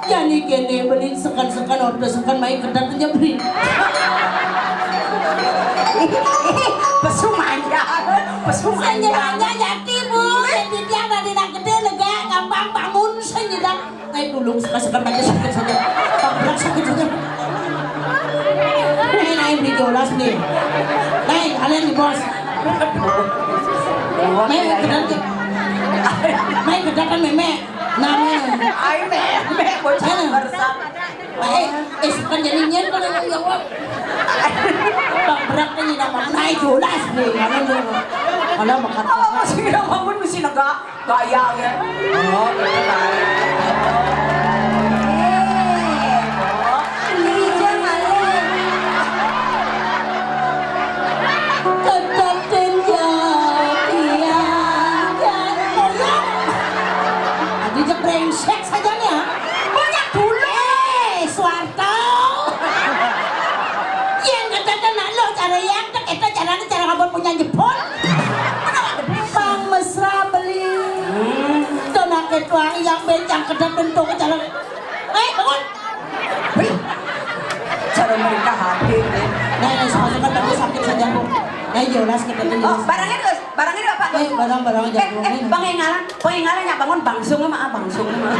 Jadi kene beli sekan-sekan order sekan main kedatnya beli. Pesumanya Yati bu, jadi dia ada di nak gede lega gampang bangun senyedak. Dulu sekan-sekan aja sakit saja, panggilan sakit saja. Naik beli jolas nih. Naik kalian di bos. Naik kedatnya. Naik kedatan meme. Namanya. Ay, me, bocah bersam. Sekan jadinya kalau yang jawab. Berat ni dah naik jolas nih. Kalau makan. Oh, masih na bangun mesti gaya ya. Oh, brengsek saja nih ya. Banyak dulu. Suarto. Yang kata nak lo cara yang tak kita caranya cara kamu punya jepun. Bang mesra beli. Tonak ketuang yang bencang kedat bentuk jalan. Bangun. cara mereka hati. Nah, soalnya kan tadi sakit saja bu. Nah, jelas kedatnya. Oh, barangnya apa? Barang-barang aja. Pengenalan ya bangun bangsung mah bangsung mah.